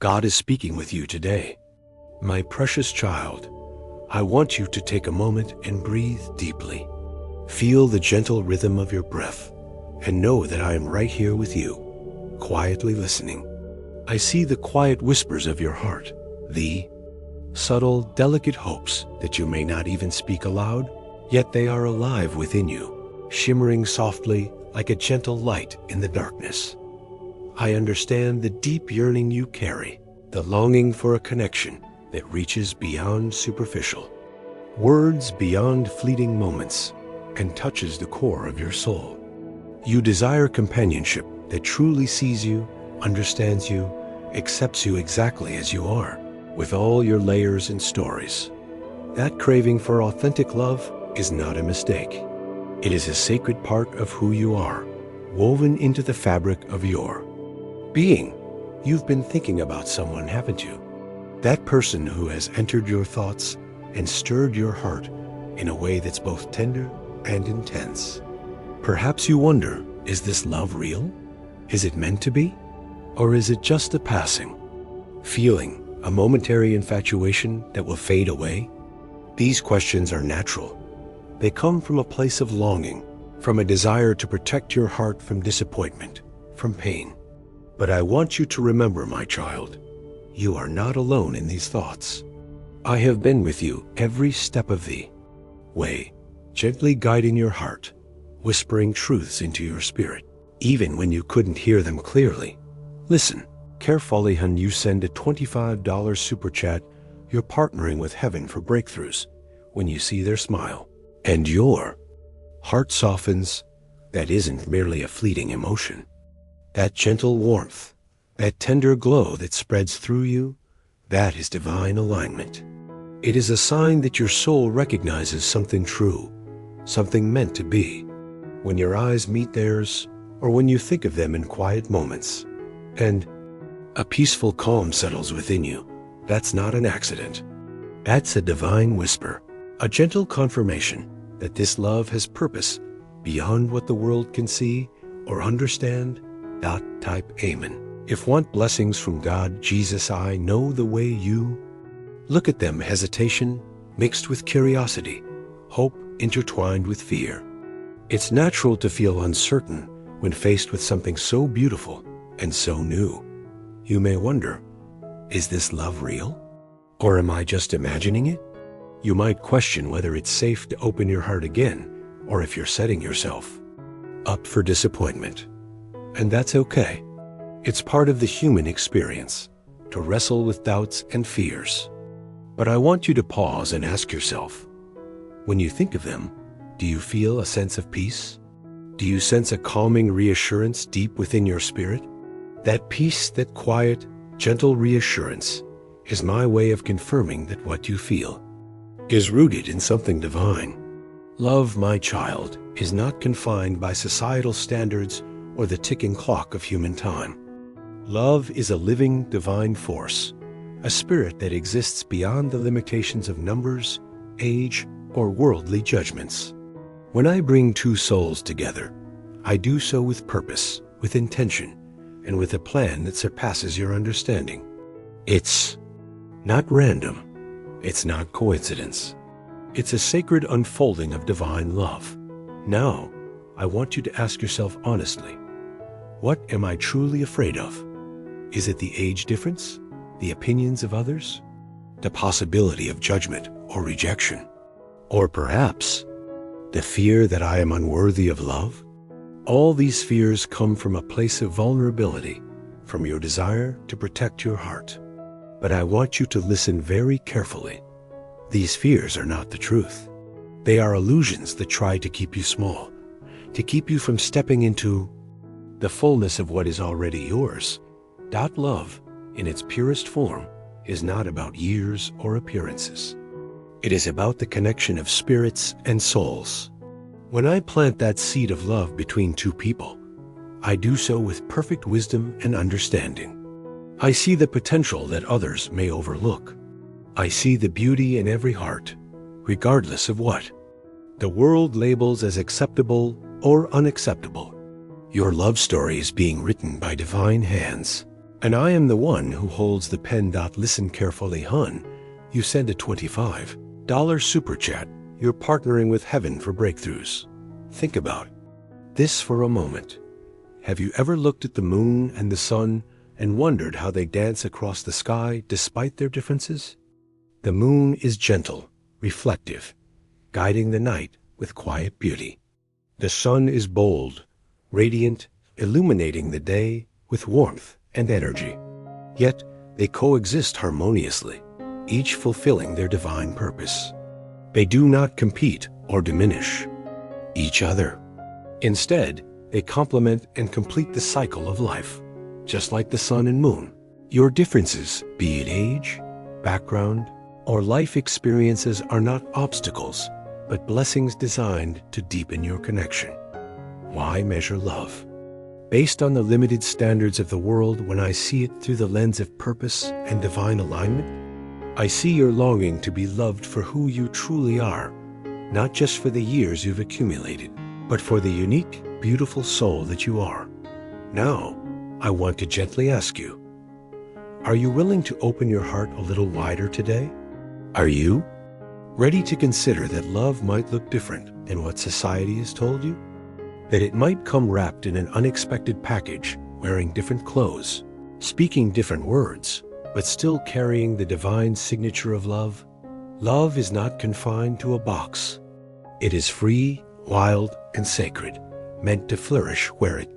God is speaking with you today. My precious child, I want you to take a moment and breathe deeply. Feel the gentle rhythm of your breath and know that I am right here with you, quietly listening. I see the quiet whispers of your heart, the subtle, delicate hopes that you may not even speak aloud, yet they are alive within you, shimmering softly like a gentle light in the darkness. I understand the deep yearning you carry, the longing for a connection that reaches beyond superficial, words beyond fleeting moments, and touches the core of your soul. You desire companionship that truly sees you, understands you, accepts you exactly as you are, with all your layers and stories. That craving for authentic love is not a mistake. It is a sacred part of who you are, woven into the fabric of your being. You've been thinking about someone, haven't you? That person who has entered your thoughts and stirred your heart in a way that's both tender and intense. Perhaps you wonder, is this love real? Is it meant to be? Or is it just a passing feeling, a momentary infatuation that will fade away? These questions are natural. They come from a place of longing, from a desire to protect your heart from disappointment, from pain. But I want you to remember, my child, you are not alone in these thoughts. I have been with you every step of the way, gently guiding your heart, whispering truths into your spirit, even when you couldn't hear them clearly. Listen carefully, hun. You send a $25 super chat. You're partnering with heaven for breakthroughs when you see their smile, and your heart softens. That isn't merely a fleeting emotion. That gentle warmth, that tender glow that spreads through you, that is divine alignment. It is a sign that your soul recognizes something true, something meant to be. When your eyes meet theirs, or when you think of them in quiet moments, and a peaceful calm settles within you, that's not an accident. That's a divine whisper, a gentle confirmation that this love has purpose beyond what the world can see or understand. Type Amen. If want blessings from God, Jesus, I know the way you look at them. Hesitation mixed with curiosity, hope intertwined with fear. It's natural to feel uncertain when faced with something so beautiful and so new. You may wonder, is this love real? Or am I just imagining it? You might question whether it's safe to open your heart again, or if you're setting yourself up for disappointment. And that's okay. It's part of the human experience to wrestle with doubts and fears. But I want you to pause and ask yourself, when you think of them, do you feel a sense of peace? Do you sense a calming reassurance deep within your spirit? That peace, that quiet, gentle reassurance is my way of confirming that what you feel is rooted in something divine. Love, my child, is not confined by societal standards or the ticking clock of human time. Love is a living, divine force, a spirit that exists beyond the limitations of numbers, age, or worldly judgments. When I bring two souls together, I do so with purpose, with intention, and with a plan that surpasses your understanding. It's not random. It's not coincidence. It's a sacred unfolding of divine love. Now, I want you to ask yourself honestly, what am I truly afraid of? Is it the age difference? The opinions of others? The possibility of judgment or rejection? Or perhaps the fear that I am unworthy of love? All these fears come from a place of vulnerability, from your desire to protect your heart. But I want you to listen very carefully. These fears are not the truth. They are illusions that try to keep you small, to keep you from stepping into the fullness of what is already yours. Love, in its purest form, is not about years or appearances. It is about the connection of spirits and souls. When I plant that seed of love between two people, I do so with perfect wisdom and understanding. I see the potential that others may overlook. I see the beauty in every heart, regardless of what the world labels as acceptable or unacceptable. Your love story is being written by divine hands, And I am the one who holds the pen. Listen carefully, hun. You send a $25 super chat. You're partnering with heaven for breakthroughs. Think about this for a moment. Have you ever looked at the moon and the sun and wondered how they dance across the sky despite their differences? The moon is gentle, reflective, guiding the night with quiet beauty. The sun is bold, radiant, illuminating the day with warmth and energy. Yet they coexist harmoniously, each fulfilling their divine purpose. They do not compete or diminish each other. Instead, they complement and complete the cycle of life, just like the sun and moon. Your differences, be it age, background, or life experiences, are not obstacles, but blessings designed to deepen your connection. Why measure love based on the limited standards of the world when I see it through the lens of purpose and divine alignment? I see your longing to be loved for who you truly are, not just for the years you've accumulated, but for the unique, beautiful soul that you are. Now, I want to gently ask you, are you willing to open your heart a little wider today? Are you ready to consider that love might look different than what society has told you? That it might come wrapped in an unexpected package, wearing different clothes, speaking different words, but still carrying the divine signature of love? Love is not confined to a box. It is free, wild, and sacred, meant to flourish where it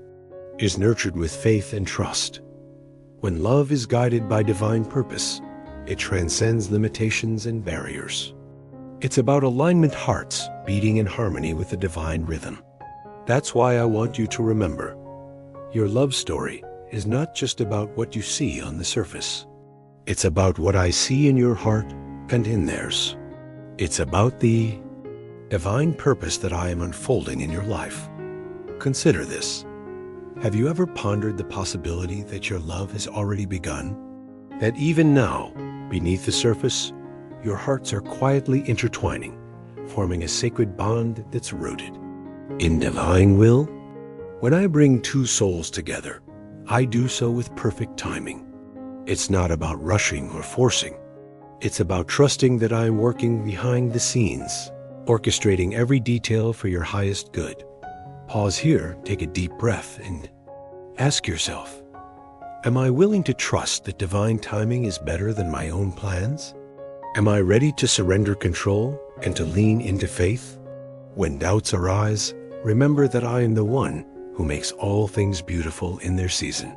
is nurtured with faith and trust. When love is guided by divine purpose, it transcends limitations and barriers. It's about alignment hearts beating in harmony with the divine rhythm. That's why I want you to remember, your love story is not just about what you see on the surface. It's about what I see in your heart and in theirs. It's about the divine purpose that I am unfolding in your life. Consider this. Have you ever pondered the possibility that your love has already begun? That even now, beneath the surface, your hearts are quietly intertwining, forming a sacred bond that's rooted in divine will? When I bring two souls together, I do so with perfect timing. It's not about rushing or forcing. It's about trusting that I am working behind the scenes, orchestrating every detail for your highest good. Pause here, take a deep breath, and ask yourself, am I willing to trust that divine timing is better than my own plans? Am I ready to surrender control and to lean into faith? When doubts arise, remember that I am the one who makes all things beautiful in their season.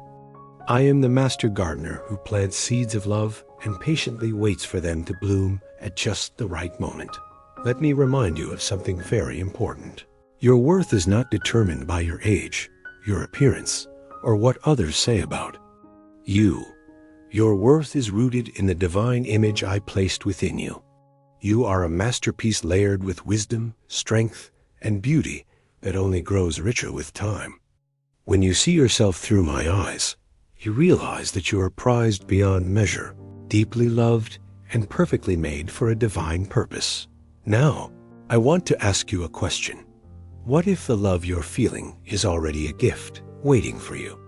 I am the master gardener who plants seeds of love and patiently waits for them to bloom at just the right moment. Let me remind you of something very important. Your worth is not determined by your age, your appearance, or what others say about you. Your worth is rooted in the divine image I placed within you. You are a masterpiece layered with wisdom, strength, and beauty that only grows richer with time. When you see yourself through my eyes, you realize that you are prized beyond measure, deeply loved, and perfectly made for a divine purpose. Now, I want to ask you a question. What if the love you're feeling is already a gift waiting for you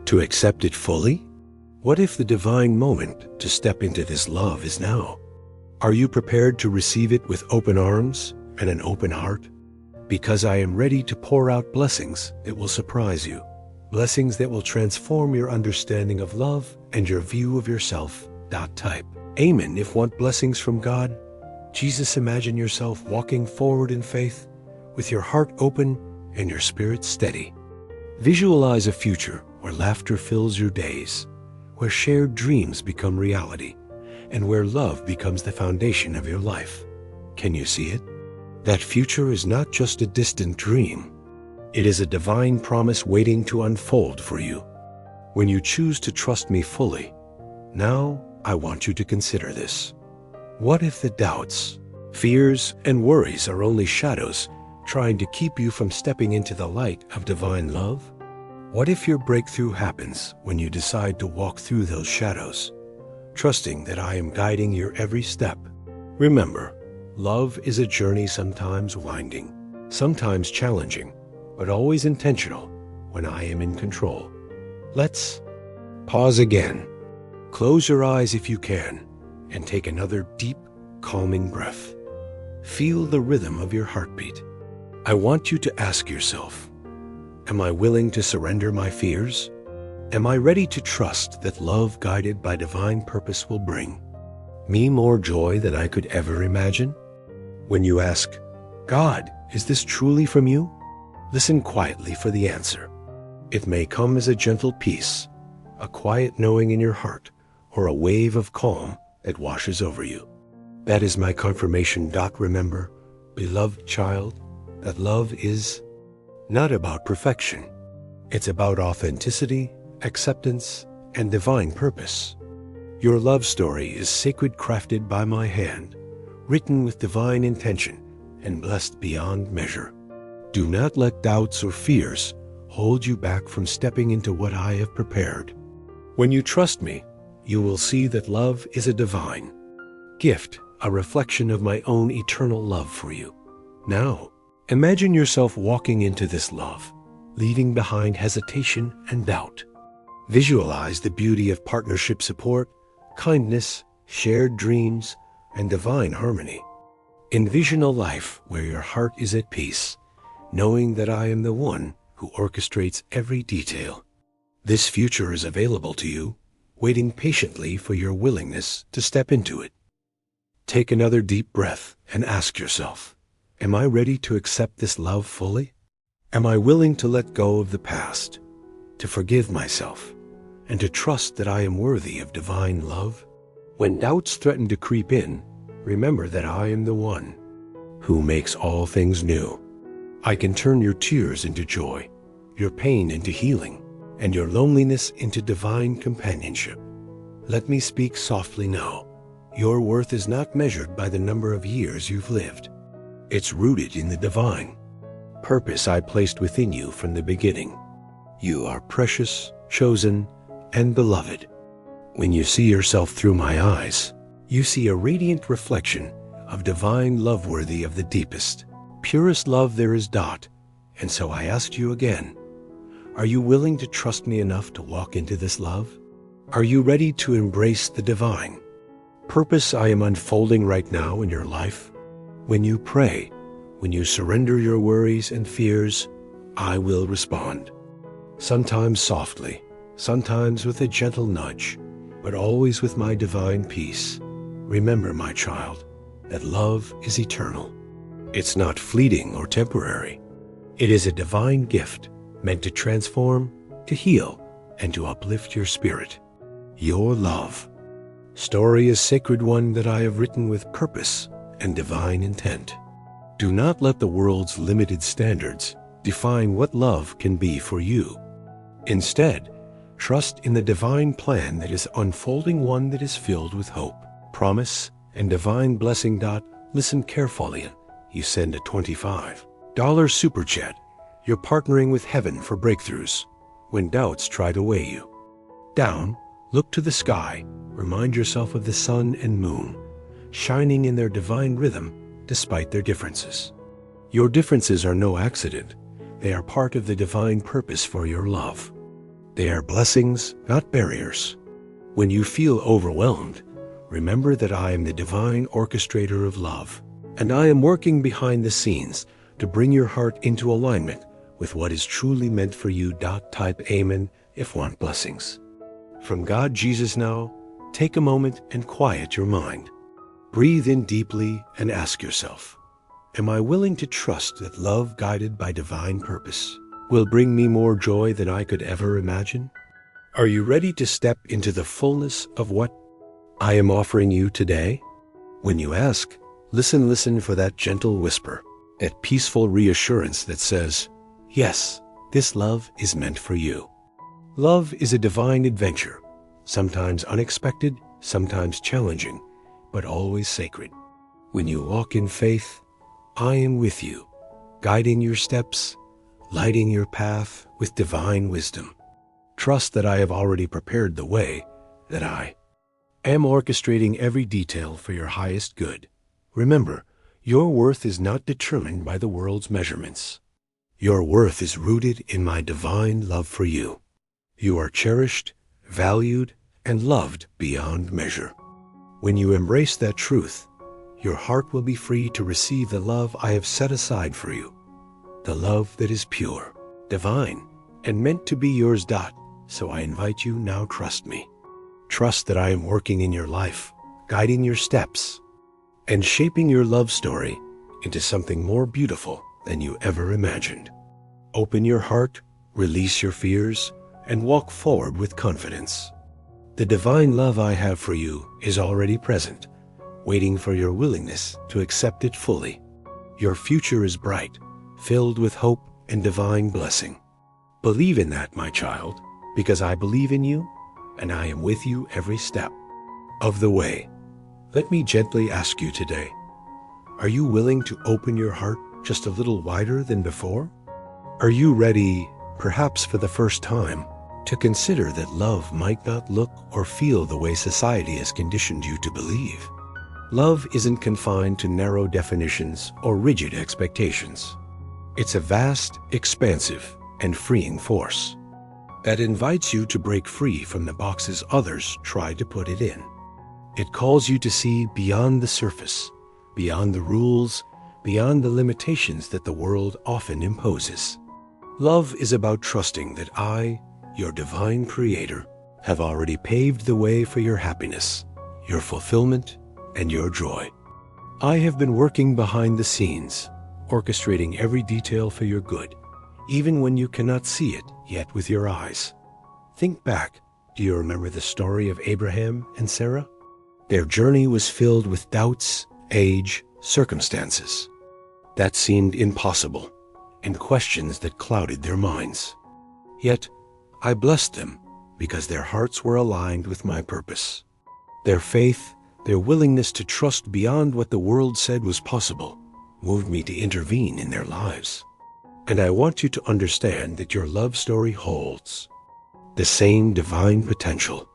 to accept it fully? What if the divine moment to step into this love is now? Are you prepared to receive it with open arms and an open heart? Because I am ready to pour out blessings that will surprise you, blessings that will transform your understanding of love and your view of yourself. Type Amen if want blessings from God. Jesus, imagine yourself walking forward in faith with your heart open and your spirit steady. Visualize a future where laughter fills your days, where shared dreams become reality, and where love becomes the foundation of your life. Can you see it? That future is not just a distant dream. It is a divine promise waiting to unfold for you. When you choose to trust me fully, now I want you to consider this. What if the doubts, fears, and worries are only shadows trying to keep you from stepping into the light of divine love? What if your breakthrough happens when you decide to walk through those shadows, trusting that I am guiding your every step? Remember, love is a journey, sometimes winding, sometimes challenging, but always intentional when I am in control. Let's Pause again. Close your eyes if you can, and take another deep, calming breath. Feel the rhythm of your heartbeat. I want you to ask yourself, am I willing to surrender my fears? Am I ready to trust that love guided by divine purpose will bring me more joy than I could ever imagine? When you ask, God, is this truly from you? Listen quietly for the answer. It may come as a gentle peace, a quiet knowing in your heart, or a wave of calm that washes over you. That is my confirmation. Remember, beloved child, that love is not about perfection. It's about authenticity, acceptance, and divine purpose. Your love story is sacred, crafted by my hand, written with divine intention, and blessed beyond measure. Do not let doubts or fears hold you back from stepping into what I have prepared. When you trust me, you will see that love is a divine gift, a reflection of my own eternal love for you. Now, imagine yourself walking into this love, leaving behind hesitation and doubt. Visualize the beauty of partnership, support, kindness, shared dreams, and divine harmony. Envision a life where your heart is at peace, knowing that I am the one who orchestrates every detail. This future is available to you, waiting patiently for your willingness to step into it. Take another deep breath and ask yourself, am I ready to accept this love fully? Am I willing to let go of the past, to forgive myself, and to trust that I am worthy of divine love? When doubts threaten to creep in, remember that I am the one who makes all things new. I can turn your tears into joy, your pain into healing, and your loneliness into divine companionship. Let me speak softly now. Your worth is not measured by the number of years you've lived. It's rooted in the divine purpose I placed within you from the beginning. You are precious, chosen, and beloved. When you see yourself through my eyes, you see a radiant reflection of divine love worthy of the deepest, purest love there is. And so I ask you again, are you willing to trust me enough to walk into this love? Are you ready to embrace the divine purpose I am unfolding right now in your life? When you pray, when you surrender your worries and fears, I will respond. Sometimes softly, sometimes with a gentle nudge, but always with my divine peace. Remember, my child, that love is eternal. It's not fleeting or temporary. It is a divine gift meant to transform, to heal, and to uplift your spirit. Your love story is sacred, one that I have written with purpose and divine intent. Do not let the world's limited standards define what love can be for you. Instead, trust in the divine plan that is unfolding, one that is filled with hope, promise, and divine blessing. Listen carefully. You send a $25 super chat. You're partnering with heaven for breakthroughs. When doubts try to weigh you down, look to the sky. Remind yourself of the sun and moon, shining in their divine rhythm despite their differences. Your differences are no accident. They are part of the divine purpose for your love. They are blessings, not barriers. When you feel overwhelmed, remember that I am the divine orchestrator of love, and I am working behind the scenes to bring your heart into alignment with what is truly meant for you. Type amen if want blessings from God Jesus. Now, take a moment and quiet your mind. Breathe in deeply and ask yourself, am I willing to trust that love guided by divine purpose will bring me more joy than I could ever imagine? Are you ready to step into the fullness of what I am offering you today? When you ask, listen for that gentle whisper, that peaceful reassurance that says, yes, this love is meant for you. Love is a divine adventure, sometimes unexpected, sometimes challenging, but always sacred. When you walk in faith, I am with you, guiding your steps, lighting your path with divine wisdom. Trust that I have already prepared the way, that I am orchestrating every detail for your highest good. Remember, your worth is not determined by the world's measurements. Your worth is rooted in my divine love for you. You are cherished, valued, and loved beyond measure. When you embrace that truth, your heart will be free to receive the love I have set aside for you, the love that is pure, divine, and meant to be yours. So I invite you now, trust me. Trust that I am working in your life, guiding your steps, and shaping your love story into something more beautiful than you ever imagined. Open your heart, release your fears, and walk forward with confidence. The divine love I have for you is already present, waiting for your willingness to accept it fully. Your future is bright, filled with hope and divine blessing. Believe in that, my child, because I believe in you, and I am with you every step of the way. Let me gently ask you today, are you willing to open your heart just a little wider than before? Are you ready, perhaps for the first time, to consider that love might not look or feel the way society has conditioned you to believe? Love isn't confined to narrow definitions or rigid expectations. It's a vast, expansive, and freeing force that invites you to break free from the boxes others try to put it in. It calls you to see beyond the surface, beyond the rules, beyond the limitations that the world often imposes. Love is about trusting that I, your divine creator, have already paved the way for your happiness, your fulfillment, and your joy. I have been working behind the scenes, orchestrating every detail for your good, even when you cannot see it yet with your eyes. Think back. Do you remember the story of Abraham and Sarah? Their journey was filled with doubts, age, circumstances that seemed impossible, and questions that clouded their minds. Yet, I blessed them because their hearts were aligned with my purpose. Their faith, their willingness to trust beyond what the world said was possible, moved me to intervene in their lives. And I want you to understand that your love story holds the same divine potential.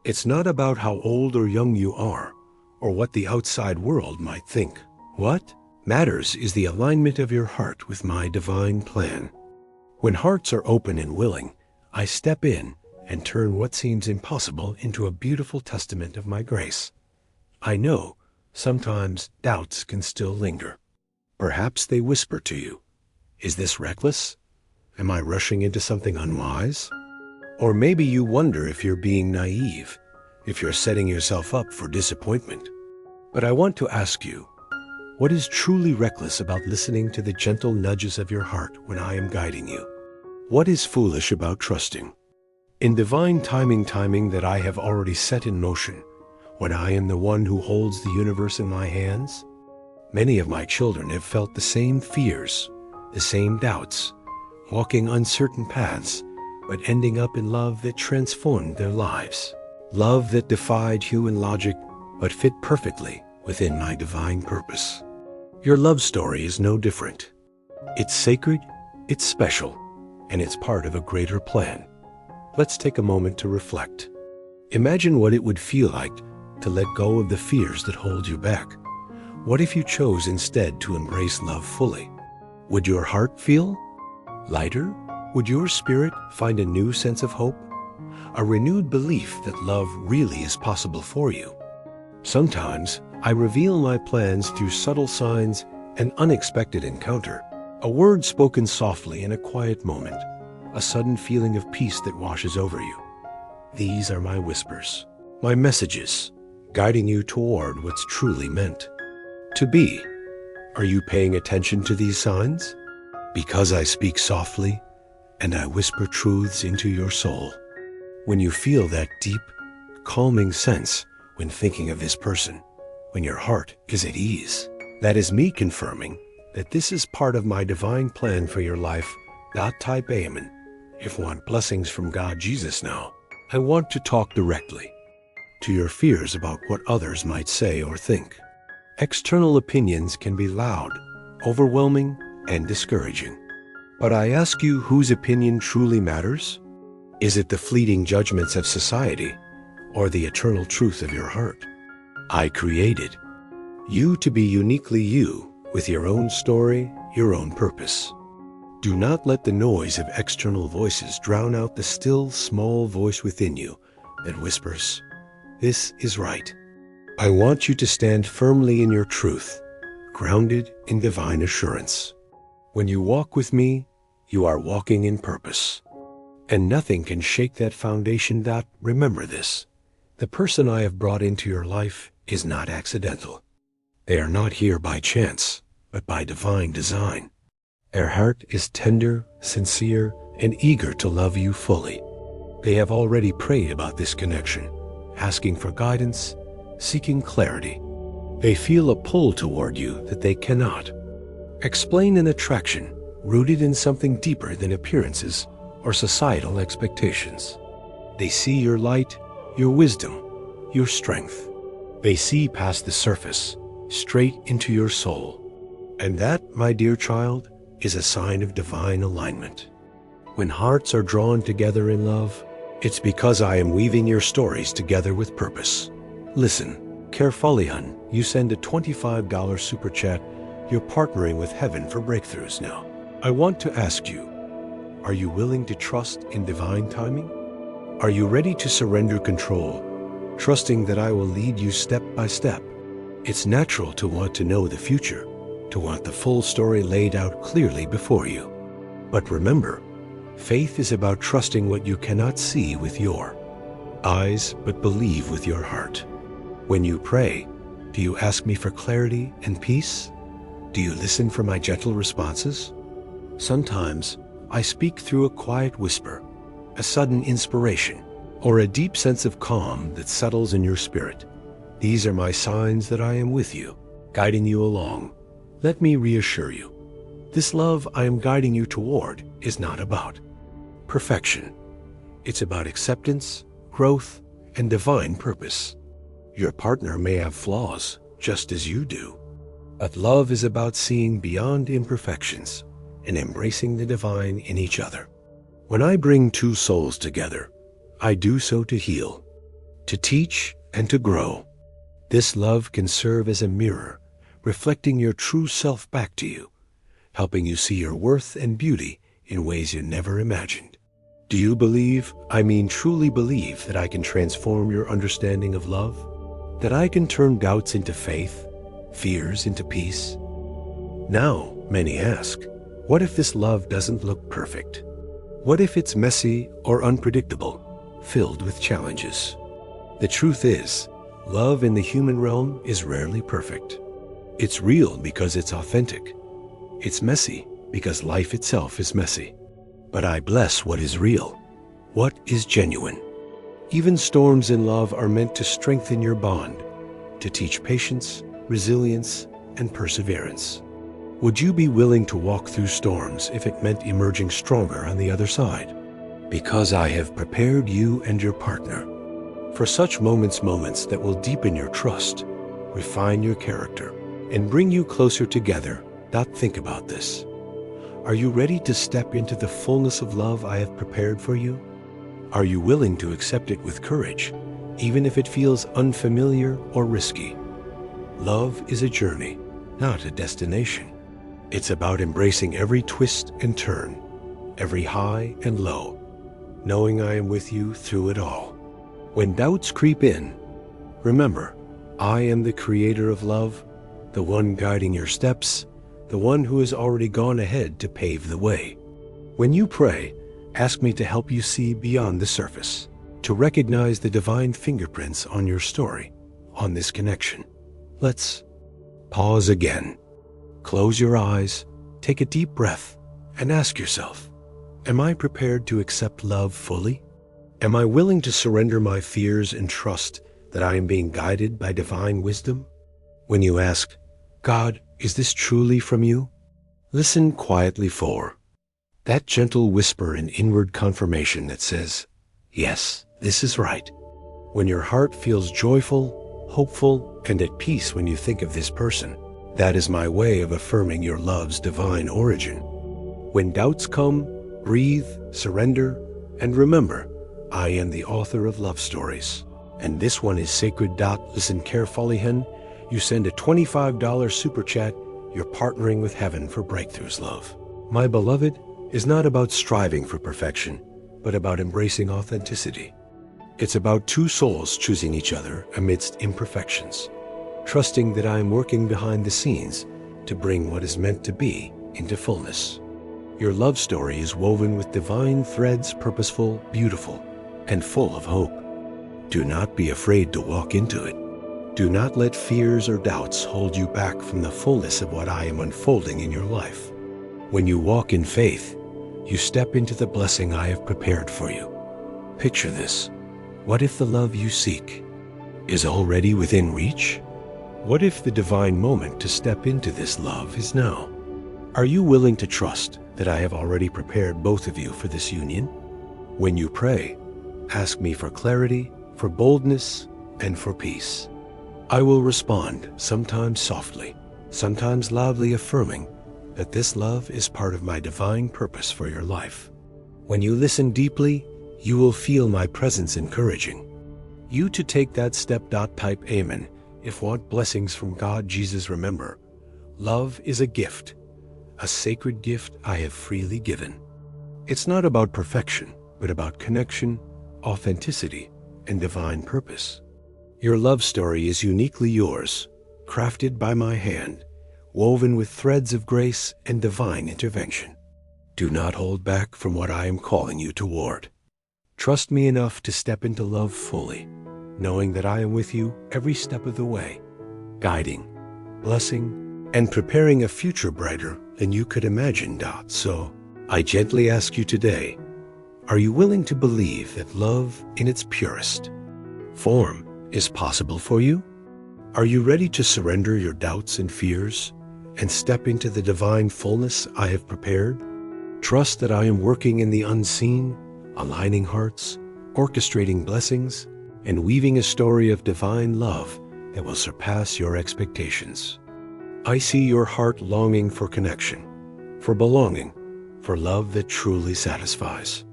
It's not about how old or young you are, or what the outside world might think. What matters is the alignment of your heart with my divine plan. When hearts are open and willing, I step in and turn what seems impossible into a beautiful testament of my grace. I know sometimes doubts can still linger. Perhaps they whisper to you, is this reckless? Am I rushing into something unwise? Or maybe you wonder if you're being naive, if you're setting yourself up for disappointment. But I want to ask you, what is truly reckless about listening to the gentle nudges of your heart when I am guiding you? What is foolish about trusting in divine timing that I have already set in motion when I am the one who holds the universe in my hands? Many of my children have felt the same fears, the same doubts, walking uncertain paths, but ending up in love that transformed their lives. Love that defied human logic, but fit perfectly within my divine purpose. Your love story is no different. It's sacred, it's special, and it's part of a greater plan. Let's take a moment to reflect. Imagine what it would feel like to let go of the fears that hold you back. What if you chose instead to embrace love fully? Would your heart feel lighter? Would your spirit find a new sense of hope? A renewed belief that love really is possible for you? Sometimes I reveal my plans through subtle signs and unexpected encounter. A word spoken softly in a quiet moment, a sudden feeling of peace that washes over you. These are my whispers, my messages, guiding you toward what's truly meant to be. Are you paying attention to these signs? Because I speak softly and I whisper truths into your soul. When you feel that deep, calming sense when thinking of this person, when your heart is at ease, that is me confirming that this is part of my divine plan for your life. Type amen if you want blessings from God Jesus now. I want to talk directly to your fears about what others might say or think. External opinions can be loud, overwhelming, and discouraging. But I ask you, whose opinion truly matters? Is it the fleeting judgments of society or the eternal truth of your heart? I created you to be uniquely you, with your own story, your own purpose. Do not let the noise of external voices drown out the still, small voice within you that whispers, "This is right." I want you to stand firmly in your truth, grounded in divine assurance. When you walk with me, you are walking in purpose. And nothing can shake that foundation. Remember this. The person I have brought into your life is not accidental. They are not here by chance, but by divine design. Their heart is tender, sincere, and eager to love you fully. They have already prayed about this connection, asking for guidance, seeking clarity. They feel a pull toward you that they cannot explain, an attraction rooted in something deeper than appearances or societal expectations. They see your light, your wisdom, your strength. They see past the surface, straight into your soul. And that, my dear child, is a sign of divine alignment. When hearts are drawn together in love, it's because I am weaving your stories together with purpose. Listen, carefully, hun. You send a $25 super chat. You're partnering with heaven for breakthroughs now. I want to ask you, are you willing to trust in divine timing? Are you ready to surrender control, trusting that I will lead you step by step? It's natural to want to know the future, to want the full story laid out clearly before you. But remember, faith is about trusting what you cannot see with your eyes, but believe with your heart. When you pray, do you ask me for clarity and peace? Do you listen for my gentle responses? Sometimes I speak through a quiet whisper, a sudden inspiration, or a deep sense of calm that settles in your spirit. These are my signs that I am with you, guiding you along. Let me reassure you, this love I am guiding you toward is not about perfection. It's about acceptance, growth, and divine purpose. Your partner may have flaws, just as you do. But love is about seeing beyond imperfections and embracing the divine in each other. When I bring two souls together, I do so to heal, to teach, and to grow. This love can serve as a mirror, reflecting your true self back to you, helping you see your worth and beauty in ways you never imagined. Do you believe, truly believe, that I can transform your understanding of love? That I can turn doubts into faith, fears into peace? Now, many ask, what if this love doesn't look perfect? What if it's messy or unpredictable, filled with challenges? The truth is, love in the human realm is rarely perfect. It's real because it's authentic. It's messy because life itself is messy. But I bless what is real, what is genuine. Even storms in love are meant to strengthen your bond, to teach patience, resilience, and perseverance. Would you be willing to walk through storms if it meant emerging stronger on the other side? Because I have prepared you and your partner for such moments that will deepen your trust, refine your character, and bring you closer together. Think about this. Are you ready to step into the fullness of love I have prepared for you? Are you willing to accept it with courage, even if it feels unfamiliar or risky? Love is a journey, not a destination. It's about embracing every twist and turn, every high and low, knowing I am with you through it all. When doubts creep in, remember, I am the creator of love, the one guiding your steps, the one who has already gone ahead to pave the way. When you pray, ask me to help you see beyond the surface, to recognize the divine fingerprints on your story, on this connection. Let's pause again. Close your eyes, take a deep breath, and ask yourself, am I prepared to accept love fully? Am I willing to surrender my fears and trust that I am being guided by divine wisdom? When you ask, God, is this truly from you? Listen quietly for that gentle whisper and inward confirmation that says, yes, this is right. When your heart feels joyful, hopeful, and at peace when you think of this person, that is my way of affirming your love's divine origin. When doubts come, breathe, surrender, and remember, I am the author of love stories, and this one is sacred. Listen carefully, hen. You send a $25 super chat, you're partnering with heaven for breakthroughs, love. My beloved, is not about striving for perfection, but about embracing authenticity. It's about two souls choosing each other amidst imperfections, trusting that I am working behind the scenes to bring what is meant to be into fullness. Your love story is woven with divine threads, purposeful, beautiful, and full of hope. Do not be afraid to walk into it. Do not let fears or doubts hold you back from the fullness of what I am unfolding in your life. When you walk in faith, you step into the blessing I have prepared for you. Picture this. What if the love you seek is already within reach? What if the divine moment to step into this love is now? Are you willing to trust that I have already prepared both of you for this union? When you pray, ask me for clarity, for boldness, and for peace. I will respond, sometimes softly, sometimes loudly, affirming that this love is part of my divine purpose for your life. When you listen deeply, you will feel my presence encouraging you to take that step. Type Amen if want blessings from God. Jesus, remember, love is a gift, a sacred gift I have freely given. It's not about perfection, but about connection, authenticity, and divine purpose. Your love story is uniquely yours, crafted by my hand, woven with threads of grace and divine intervention. Do not hold back from what I am calling you toward. Trust me enough to step into love fully, knowing that I am with you every step of the way, guiding, blessing, and preparing a future brighter than you could imagine. So, I gently ask you today, are you willing to believe that love in its purest form is possible for you? Are you ready to surrender your doubts and fears and step into the divine fullness I have prepared? Trust that I am working in the unseen, aligning hearts, orchestrating blessings, and weaving a story of divine love that will surpass your expectations. I see your heart longing for connection, for belonging, for love that truly satisfies.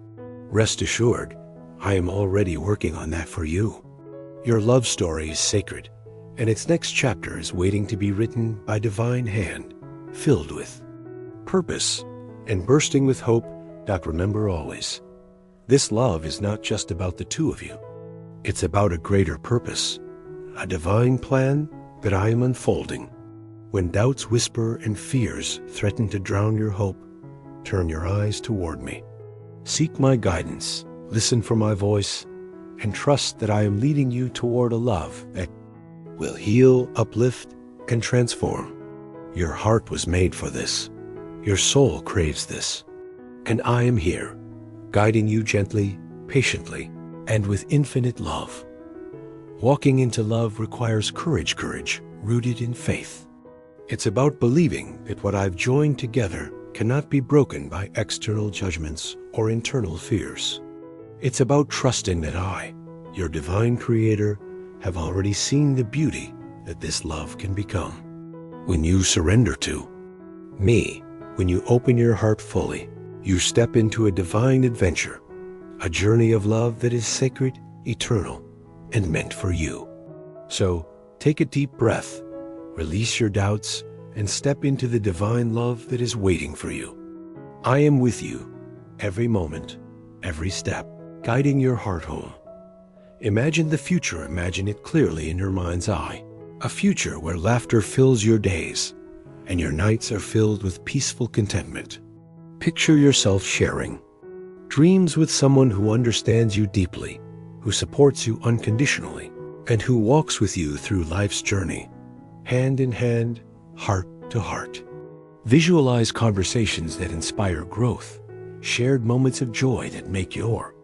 Rest assured, I am already working on that for you. Your love story is sacred, and its next chapter is waiting to be written by divine hand, filled with purpose and bursting with hope. Remember always, this love is not just about the two of you. It's about a greater purpose, a divine plan that I am unfolding. When doubts whisper and fears threaten to drown your hope, turn your eyes toward me. Seek my guidance, listen for my voice, and trust that I am leading you toward a love that will heal, uplift, and transform. Your heart was made for this. Your soul craves this. And I am here, guiding you gently, patiently, and with infinite love. Walking into love requires courage rooted in faith. It's about believing that what I've joined together cannot be broken by external judgments or internal fears. It's about trusting that I, your divine creator, have already seen the beauty that this love can become. When you surrender to me, when you open your heart fully, you step into a divine adventure, a journey of love that is sacred, eternal, and meant for you. So, take a deep breath, release your doubts, and step into the divine love that is waiting for you. I am with you, every moment, every step, guiding your heart home. Imagine the future, imagine it clearly in your mind's eye. A future where laughter fills your days, and your nights are filled with peaceful contentment. Picture yourself sharing dreams with someone who understands you deeply, who supports you unconditionally, and who walks with you through life's journey, hand in hand, heart to heart. Visualize conversations that inspire growth, shared moments of joy that make your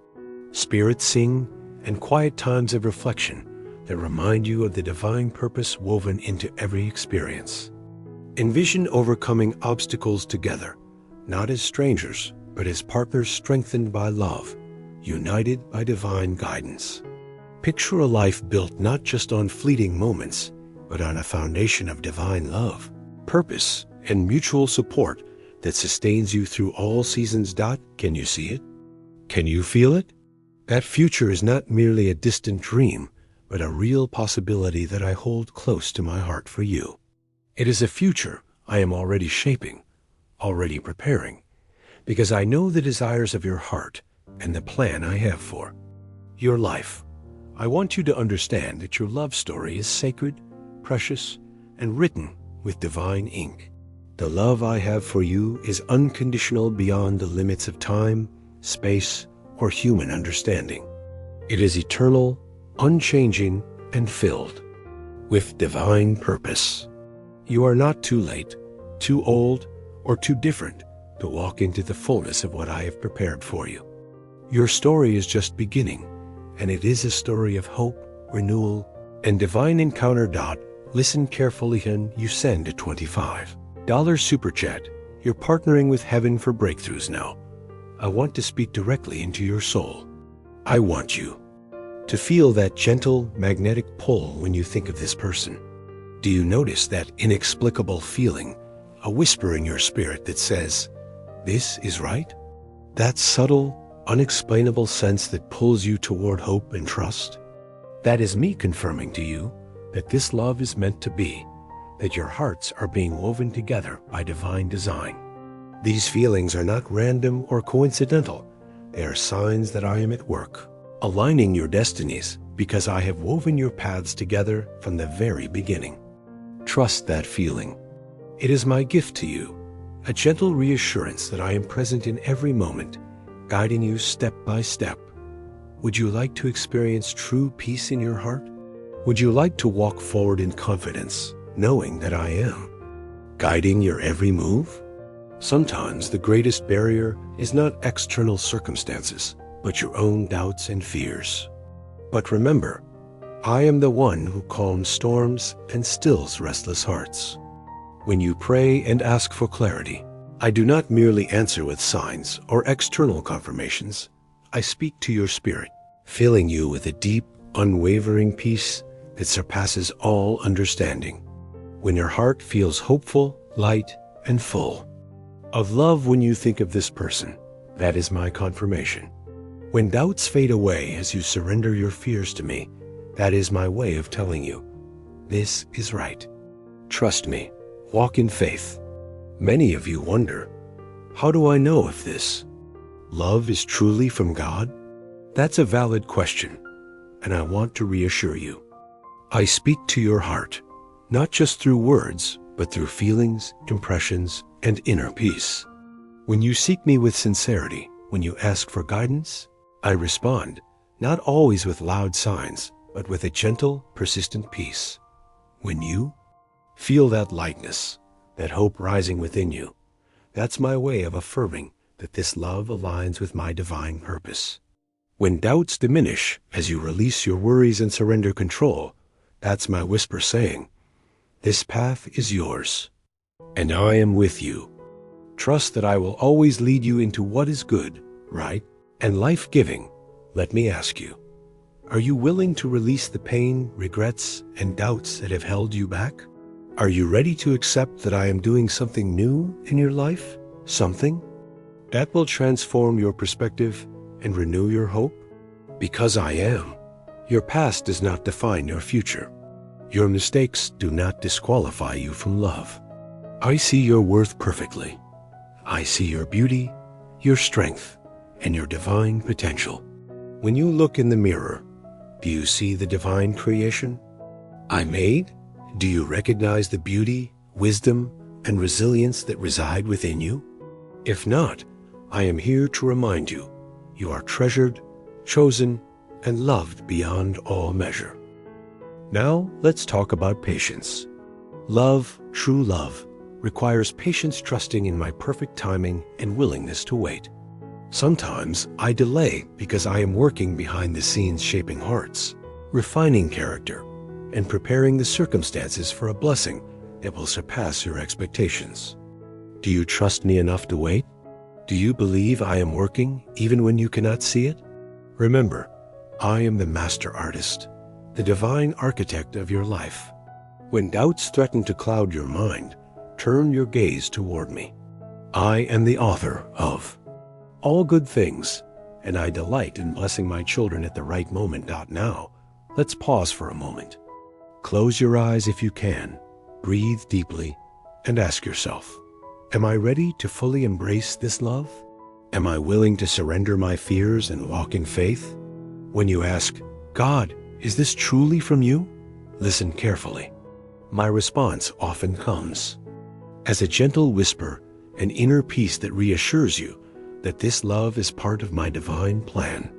spirit sing, and quiet times of reflection that remind you of the divine purpose woven into every experience. Envision overcoming obstacles together, not as strangers, but as partners strengthened by love, united by divine guidance. Picture a life built not just on fleeting moments, but on a foundation of divine love, purpose, and mutual support that sustains you through all seasons. Can you see it? Can you feel it? That future is not merely a distant dream, but a real possibility that I hold close to my heart for you. It is a future I am already shaping, already preparing, because I know the desires of your heart and the plan I have for your life. I want you to understand that your love story is sacred, precious, and written with divine ink. The love I have for you is unconditional beyond the limits of time, space, or human understanding. It is eternal, unchanging, and filled with divine purpose. You are not too late, too old, or too different to walk into the fullness of what I have prepared for you. Your story is just beginning, and it is a story of hope, renewal, and divine encounter. Listen carefully and you send a $25 super chat. You're partnering with heaven for breakthroughs now. I want to speak directly into your soul. I want you to feel that gentle magnetic pull when you think of this person. Do you notice that inexplicable feeling, a whisper in your spirit that says, "This is right"? That subtle, unexplainable sense that pulls you toward hope and trust? That is me confirming to you that this love is meant to be, that your hearts are being woven together by divine design. These feelings are not random or coincidental. They are signs that I am at work, aligning your destinies, because I have woven your paths together from the very beginning. Trust that feeling. It is my gift to you, a gentle reassurance that I am present in every moment, guiding you step by step. Would you like to experience true peace in your heart? Would you like to walk forward in confidence, knowing that I am guiding your every move? Sometimes the greatest barrier is not external circumstances, but your own doubts and fears. But remember, I am the one who calms storms and stills restless hearts. When you pray and ask for clarity, I do not merely answer with signs or external confirmations. I speak to your spirit, filling you with a deep, unwavering peace that surpasses all understanding. When your heart feels hopeful, light, and full of love when you think of this person, that is my confirmation. When doubts fade away as you surrender your fears to me, that is my way of telling you, this is right. Trust me, walk in faith. Many of you wonder, how do I know if this love is truly from God? That's a valid question, and I want to reassure you. I speak to your heart, not just through words, but through feelings, impressions, and inner peace. When you seek me with sincerity, when you ask for guidance, I respond, not always with loud signs, but with a gentle, persistent peace. When you feel that lightness, that hope rising within you, that's my way of affirming that this love aligns with my divine purpose. When doubts diminish as you release your worries and surrender control, that's my whisper saying, this path is yours, and I am with you. Trust that I will always lead you into what is good, right, and life-giving. Let me ask you, are you willing to release the pain, regrets, and doubts that have held you back? Are you ready to accept that I am doing something new in your life? Something that will transform your perspective and renew your hope? Because I am. Your past does not define your future. Your mistakes do not disqualify you from love. I see your worth perfectly. I see your beauty, your strength, and your divine potential. When you look in the mirror, do you see the divine creation I made? Do you recognize the beauty, wisdom, and resilience that reside within you? If not, I am here to remind you, you are treasured, chosen, and loved beyond all measure. Now, let's talk about patience. Love, true love, requires patience, trusting in my perfect timing and willingness to wait. Sometimes I delay because I am working behind the scenes, shaping hearts, refining character, and preparing the circumstances for a blessing that will surpass your expectations. Do you trust me enough to wait? Do you believe I am working even when you cannot see it? Remember, I am the master artist, the divine architect of your life. When doubts threaten to cloud your mind, turn your gaze toward me. I am the author of all good things, and I delight in blessing my children at the right moment. Now, let's pause for a moment. Close your eyes if you can, breathe deeply, and ask yourself, am I ready to fully embrace this love? Am I willing to surrender my fears and walk in faith? When you ask, God, Is this truly from you? Listen carefully. My response often comes as a gentle whisper, an inner peace that reassures you that this love is part of my divine plan.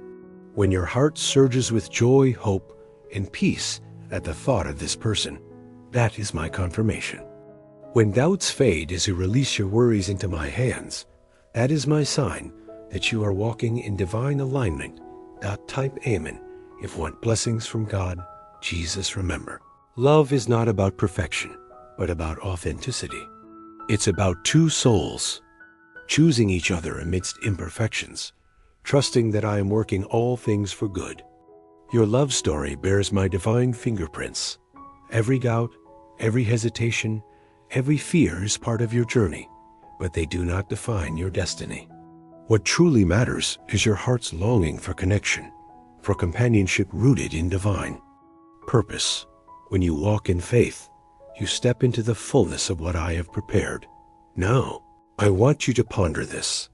When your heart surges with joy, hope, and peace at the thought of this person, that is my confirmation. When doubts fade as you release your worries into my hands, that is my sign that you are walking in divine alignment. Type Amen if you want blessings from God. Jesus, remember, love is not about perfection, but about authenticity. It's about two souls choosing each other amidst imperfections, trusting that I am working all things for good. Your love story bears my divine fingerprints. Every doubt, every hesitation, every fear is part of your journey, but they do not define your destiny. What truly matters is your heart's longing for connection, for companionship rooted in divine purpose. When you walk in faith, you step into the fullness of what I have prepared. Now, I want you to ponder this.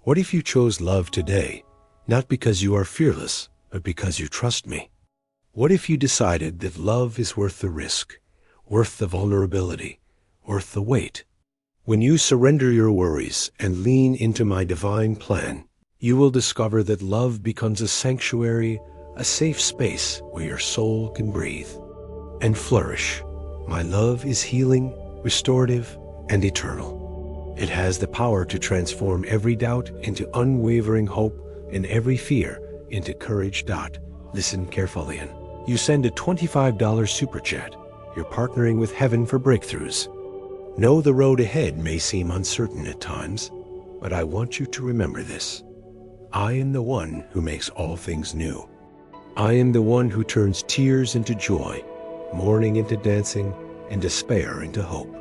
What if you chose love today, not because you are fearless, but because you trust me? What if you decided that love is worth the risk, worth the vulnerability, worth the wait? When you surrender your worries and lean into my divine plan, you will discover that love becomes a sanctuary, a safe space where your soul can breathe and flourish. My love is healing, restorative, and eternal. It has the power to transform every doubt into unwavering hope and every fear into courage. Listen carefully and you send a $25 super chat. You're partnering with heaven for breakthroughs. Know the road ahead may seem uncertain at times, but I want you to remember this. I am the one who makes all things new. I am the one who turns tears into joy, mourning into dancing, and despair into hope.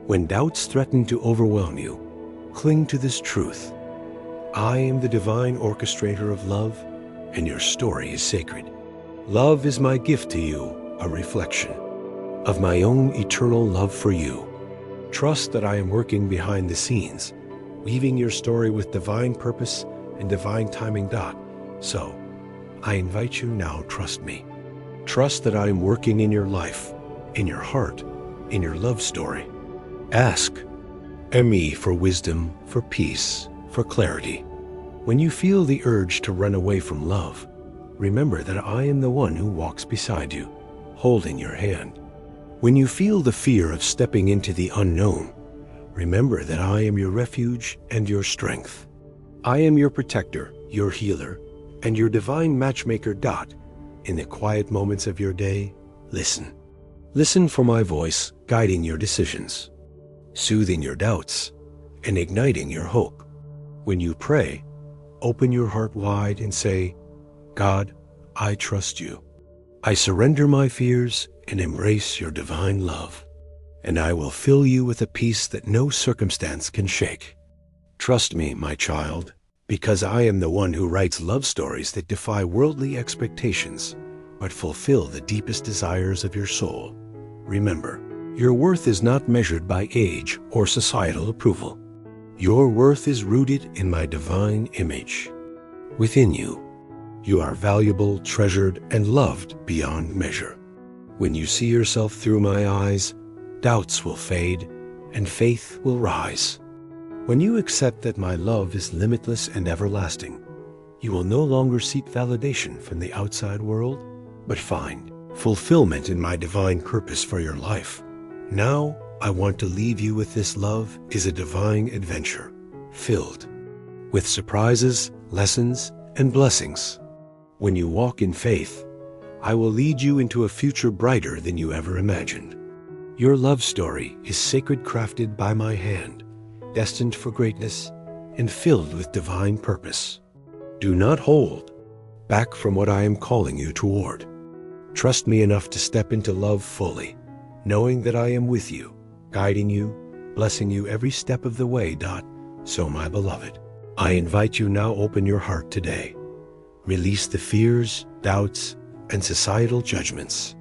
When doubts threaten to overwhelm you, cling to this truth. I am the divine orchestrator of love, and your story is sacred. Love is my gift to you, a reflection of my own eternal love for you. Trust that I am working behind the scenes, weaving your story with divine purpose and divine timing. So, I invite you now, trust me. Trust that I am working in your life, in your heart, in your love story. Ask me for wisdom, for peace, for clarity. When you feel the urge to run away from love, remember that I am the one who walks beside you, holding your hand. When you feel the fear of stepping into the unknown, remember that I am your refuge and your strength. I am your protector, your healer, and your divine matchmaker. In the quiet moments of your day, listen. Listen for my voice guiding your decisions, soothing your doubts, and igniting your hope. When you pray, open your heart wide and say, God, I trust you. I surrender my fears and embrace your divine love, and I will fill you with a peace that no circumstance can shake. Trust me, my child, because I am the one who writes love stories that defy worldly expectations, but fulfill the deepest desires of your soul. Remember, your worth is not measured by age or societal approval. Your worth is rooted in my divine image. Within you, you are valuable, treasured, and loved beyond measure. When you see yourself through my eyes, doubts will fade and faith will rise. When you accept that my love is limitless and everlasting, you will no longer seek validation from the outside world, but find fulfillment in my divine purpose for your life. Now, I want to leave you with this: love is a divine adventure, filled with surprises, lessons, and blessings. When you walk in faith, I will lead you into a future brighter than you ever imagined. Your love story is sacred, crafted by my hand, destined for greatness, and filled with divine purpose. Do not hold back from what I am calling you toward. Trust me enough to step into love fully, knowing that I am with you, guiding you, blessing you every step of the way. So, my beloved, I invite you now, open your heart today. Release the fears, doubts, and societal judgments.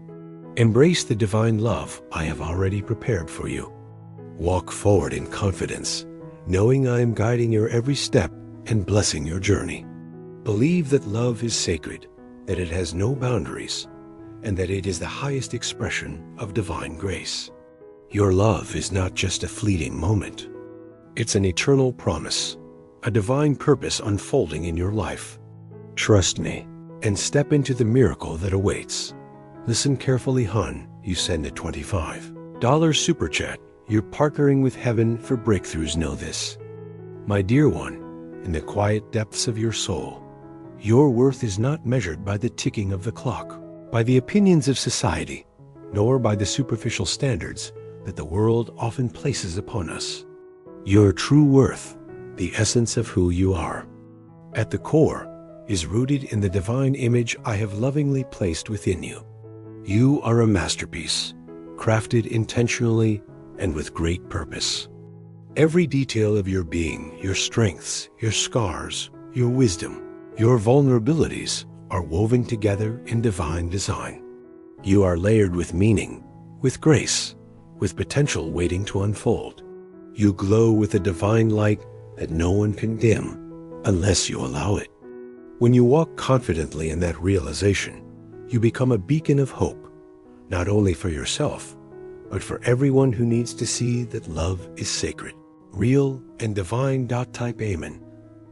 Embrace the divine love I have already prepared for you. Walk forward in confidence, knowing I am guiding your every step and blessing your journey. Believe that love is sacred, that it has no boundaries, and that it is the highest expression of divine grace. Your love is not just a fleeting moment. It's an eternal promise, a divine purpose unfolding in your life. Trust me and step into the miracle that awaits. Listen carefully, hon. You send a $25 super chat. You're partnering with heaven for breakthroughs. Know this. My dear one, in the quiet depths of your soul, your worth is not measured by the ticking of the clock, by the opinions of society, nor by the superficial standards that the world often places upon us. Your true worth, the essence of who you are, at the core, is rooted in the divine image I have lovingly placed within you. You are a masterpiece, crafted intentionally and with great purpose. Every detail of your being, your strengths, your scars, your wisdom, your vulnerabilities are woven together in divine design. You are layered with meaning, with grace, with potential waiting to unfold. You glow with a divine light that no one can dim unless you allow it. When you walk confidently in that realization, you become a beacon of hope, not only for yourself, but for everyone who needs to see that love is sacred, real, and divine. Type Amen.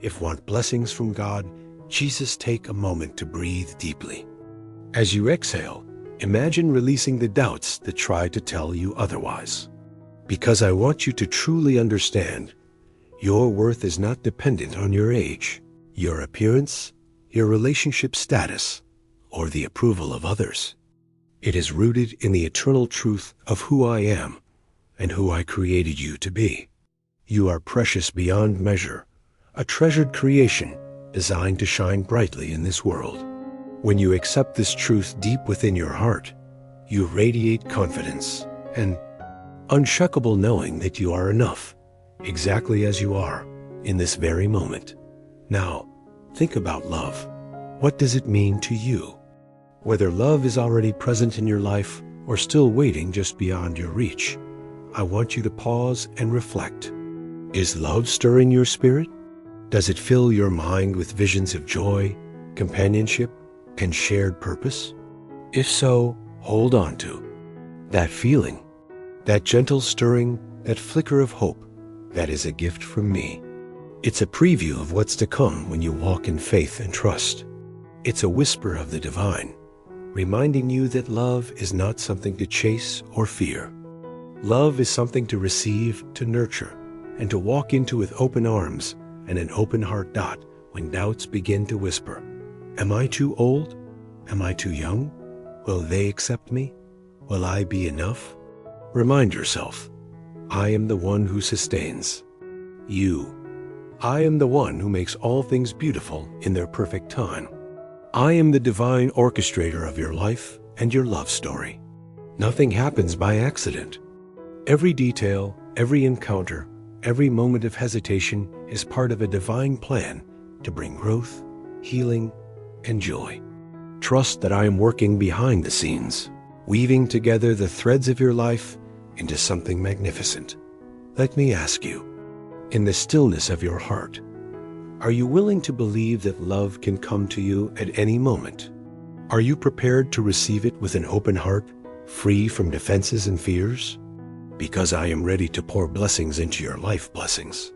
If want blessings from God, Jesus, take a moment to breathe deeply. As you exhale, imagine releasing the doubts that try to tell you otherwise. Because I want you to truly understand, your worth is not dependent on your age, your appearance, your relationship status, or the approval of others. It is rooted in the eternal truth of who I am and who I created you to be. You are precious beyond measure, a treasured creation designed to shine brightly in this world. When you accept this truth deep within your heart, you radiate confidence and unshakable knowing that you are enough, exactly as you are, in this very moment. Now, think about love. What does it mean to you? Whether love is already present in your life or still waiting just beyond your reach, I want you to pause and reflect. Is love stirring your spirit? Does it fill your mind with visions of joy, companionship, and shared purpose? If so, hold on to that feeling, that gentle stirring, that flicker of hope. That is a gift from me. It's a preview of what's to come when you walk in faith and trust. It's a whisper of the divine, reminding you that love is not something to chase or fear. Love is something to receive, to nurture, and to walk into with open arms and an open heart. When doubts begin to whisper, am I too old? Am I too young? Will they accept me? Will I be enough? Remind yourself, I am the one who sustains you. I am the one who makes all things beautiful in their perfect time. I am the divine orchestrator of your life and your love story. Nothing happens by accident. Every detail, every encounter, every moment of hesitation is part of a divine plan to bring growth, healing, and joy. Trust that I am working behind the scenes, weaving together the threads of your life into something magnificent. Let me ask you, in the stillness of your heart, are you willing to believe that love can come to you at any moment? Are you prepared to receive it with an open heart, free from defenses and fears? Because I am ready to pour blessings into your life, blessings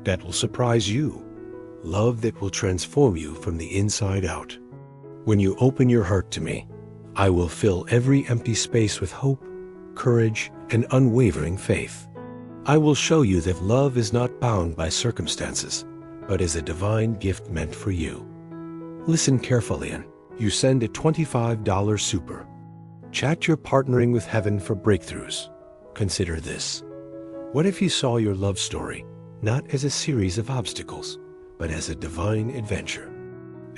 that will surprise you, love that will transform you from the inside out. When you open your heart to me, I will fill every empty space with hope, courage, and unwavering faith. I will show you that love is not bound by circumstances, but is a divine gift meant for you. Listen carefully, and you send a $25 super. Chat you're partnering with heaven for breakthroughs. Consider this. What if you saw your love story not as a series of obstacles, but as a divine adventure?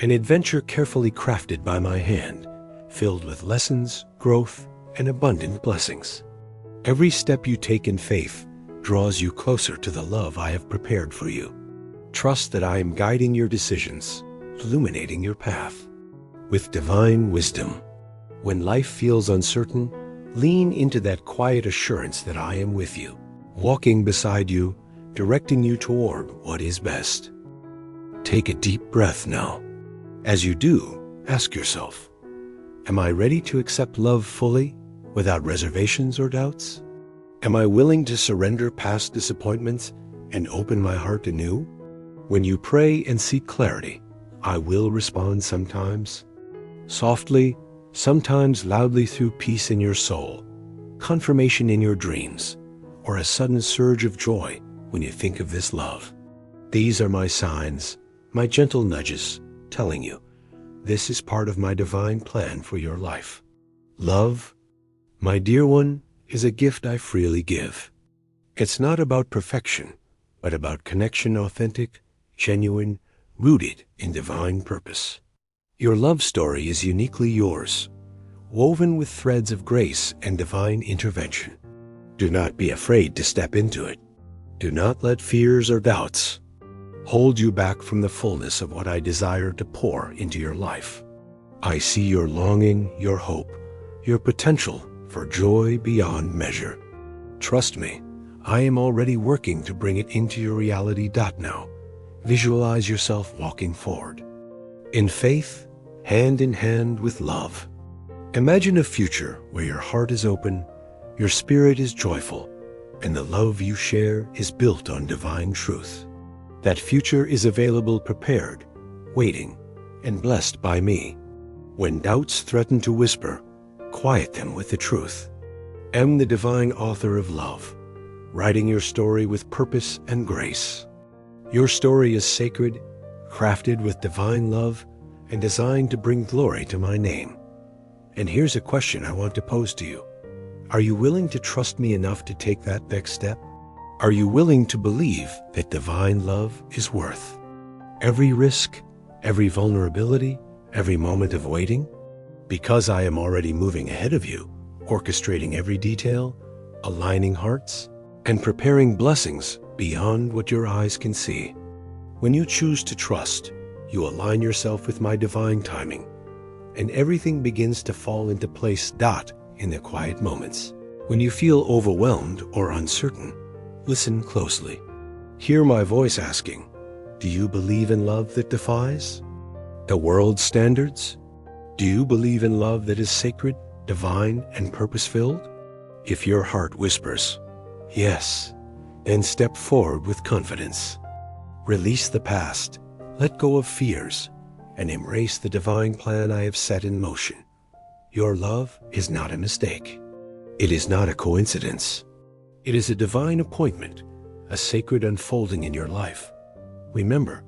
An adventure carefully crafted by my hand, filled with lessons, growth, and abundant blessings. Every step you take in faith draws you closer to the love I have prepared for you. Trust that I am guiding your decisions, illuminating your path with divine wisdom. When life feels uncertain, lean into that quiet assurance that I am with you, walking beside you, directing you toward what is best. Take a deep breath now. As you do, ask yourself, Am I ready to accept love fully, without reservations or doubts? Am I willing to surrender past disappointments and open my heart anew? When you pray and seek clarity, I will respond sometimes softly, sometimes loudly, through peace in your soul, confirmation in your dreams, or a sudden surge of joy when you think of this love. These are my signs, my gentle nudges, telling you this is part of my divine plan for your life. Love, my dear one, is a gift I freely give. It's not about perfection, but about connection, authentic, genuine, rooted in divine purpose. Your love story is uniquely yours, woven with threads of grace and divine intervention. Do not be afraid to step into it. Do not let fears or doubts hold you back from the fullness of what I desire to pour into your life. I see your longing, your hope, your potential for joy beyond measure. Trust me, I am already working to bring it into your reality. Now, visualize yourself walking forward in faith, hand in hand with love. Imagine a future where your heart is open, your spirit is joyful, and the love you share is built on divine truth. That future is available, prepared, waiting, and blessed by me. When doubts threaten to whisper, quiet them with the truth. Am the divine author of love, writing your story with purpose and grace. Your story is sacred, crafted with divine love, and designed to bring glory to my name. And here's a question I want to pose to you. Are you willing to trust me enough to take that next step? Are you willing to believe that divine love is worth every risk, every vulnerability, every moment of waiting? Because I am already moving ahead of you, orchestrating every detail, aligning hearts, and preparing blessings beyond what your eyes can see. When you choose to trust, you align yourself with my divine timing, and everything begins to fall into place. In the quiet moments, when you feel overwhelmed or uncertain, listen closely. Hear my voice asking, do you believe in love that defies the world's standards? Do you believe in love that is sacred, divine, and purpose-filled? If your heart whispers, yes, then step forward with confidence. Release the past, let go of fears, and embrace the divine plan I have set in motion. Your love is not a mistake. It is not a coincidence. It is a divine appointment, a sacred unfolding in your life. Remember,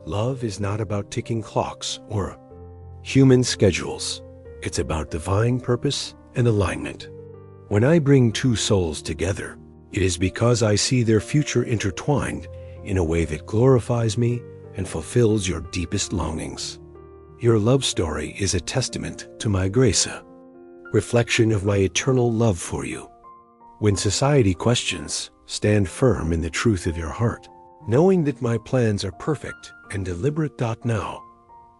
love is not about ticking clocks or human schedules. It's about divine purpose and alignment. When I bring two souls together, it is because I see their future intertwined in a way that glorifies me and fulfills your deepest longings. Your love story is a testament to my grace, a reflection of my eternal love for you. When society questions, stand firm in the truth of your heart, knowing that my plans are perfect and deliberate. Now,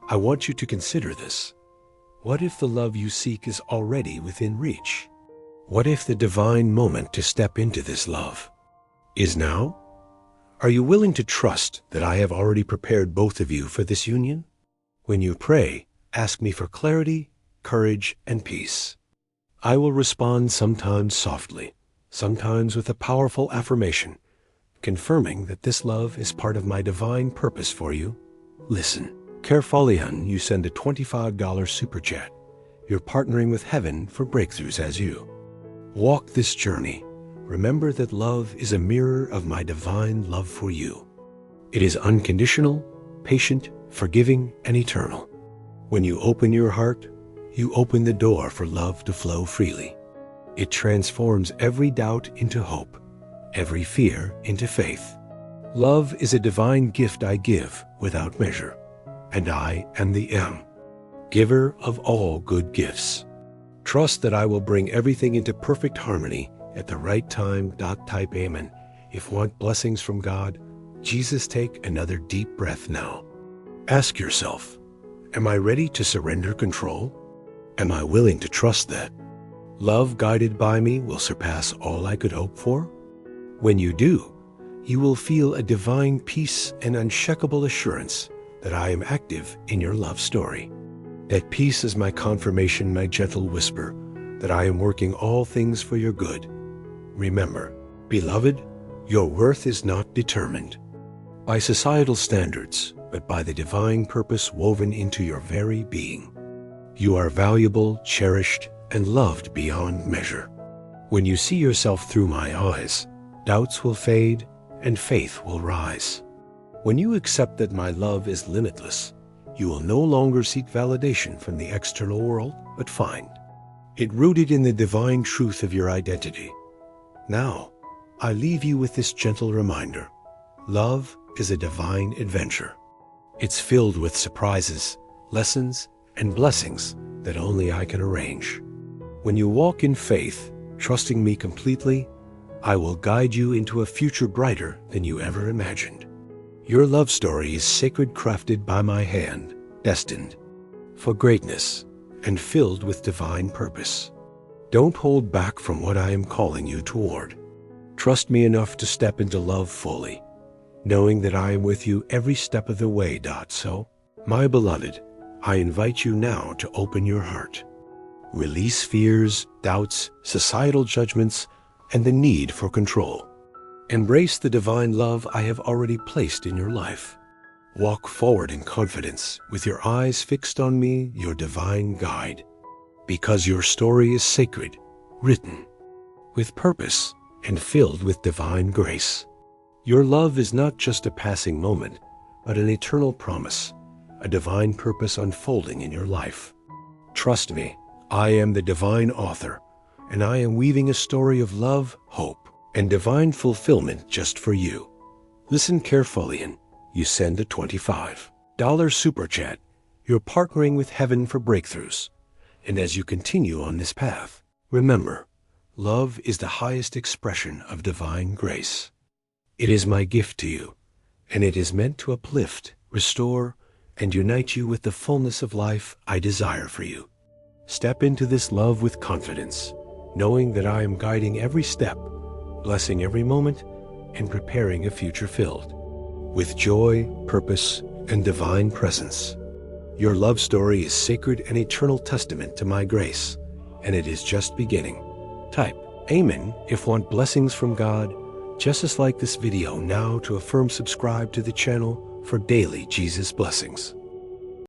I want you to consider this. What if the love you seek is already within reach? What if the divine moment to step into this love is now? Are you willing to trust that I have already prepared both of you for this union? When you pray, ask me for clarity, courage, and peace. I will respond sometimes softly, sometimes with a powerful affirmation, confirming that this love is part of my divine purpose for you. Listen carefully. You send a $25 super chat. You're partnering with heaven for breakthroughs as you walk this journey. Remember that love is a mirror of my divine love for you. It is unconditional, patient, forgiving, and eternal. When you open your heart, you open the door for love to flow freely. It transforms every doubt into hope, every fear into faith. Love is a divine gift I give without measure, and I am the giver of all good gifts. Trust that I will bring everything into perfect harmony at the right time. Type amen if you want blessings from God. Jesus, take another deep breath now. Ask yourself, am I ready to surrender control? Am I willing to trust that love guided by me will surpass all I could hope for? When you do, you will feel a divine peace and unshakable assurance that I am active in your love story. That peace is my confirmation, my gentle whisper, that I am working all things for your good. Remember, beloved, your worth is not determined by societal standards, but by the divine purpose woven into your very being. You are valuable, cherished, and loved beyond measure. When you see yourself through my eyes, doubts will fade and faith will rise. When you accept that my love is limitless, you will no longer seek validation from the external world, but find it rooted in the divine truth of your identity. Now, I leave you with this gentle reminder. Love is a divine adventure. It's filled with surprises, lessons, and blessings that only I can arrange. When you walk in faith, trusting me completely, I will guide you into a future brighter than you ever imagined. Your love story is sacred, crafted by my hand, destined for greatness and filled with divine purpose. Don't hold back from what I am calling you toward. Trust me enough to step into love fully, knowing that I am with you every step of the way. So, my beloved, I invite you now to open your heart. Release fears, doubts, societal judgments, and the need for control. Embrace the divine love I have already placed in your life. Walk forward in confidence, with your eyes fixed on me, your divine guide. Because your story is sacred, written with purpose, and filled with divine grace. Your love is not just a passing moment, but an eternal promise, a divine purpose unfolding in your life. Trust me, I am the divine author, and I am weaving a story of love, hope, and divine fulfillment just for you. Listen carefully and you send a $25 super chat. You're partnering with heaven for breakthroughs. And as you continue on this path, remember, love is the highest expression of divine grace. It is my gift to you, and it is meant to uplift, restore, and unite you with the fullness of life I desire for you. Step into this love with confidence, knowing that I am guiding every step, blessing every moment, and preparing a future filled with joy, purpose, and divine presence. Your love story is sacred and eternal testament to my grace, and it is just beginning. Type Amen if want blessings from God, just as like this video now to affirm subscribe to the channel for daily Jesus blessings.